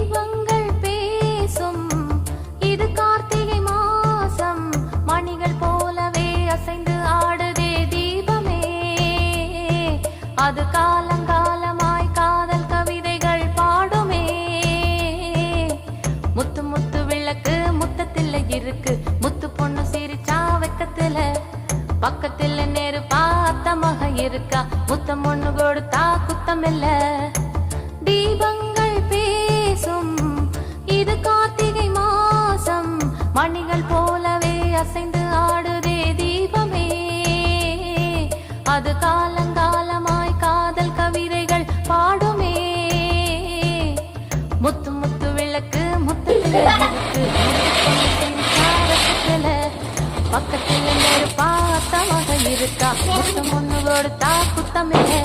தீபங்கள் பேசும் இது கார்த்திகை மாசம் மணிகள் போலவே அசைந்து ஆடுதே தீபமே அது காலங்காலமாய் காதல் கவிதைகள் பாடுமே முத்து முத்து விளக்கு முத்தத்தில் இருக்கு முத்து பொண்ணு சிரிச்சா வெக்கத்துல பக்கத்தில் நேரு பார்த்த மக இருக்கா முத்தம் ஒண்ணு கொடுத்தா குத்தம் இல்ல தீபங்கள் பேசும் இது கார்த்திகை மாசம் மணிகள் போலவே அசைந்து ஆடுதே தீபமே அது காலங்காலமாய் காதல் கவிதைகள் பாடுமே முத்து முத்து விளக்கு முத்தத்தில் பக்கத்தில் நேரு பார்த்தமாக இருக்கா முத்தம் ஒண்ணு கொடுத்தா குத்தமில்லை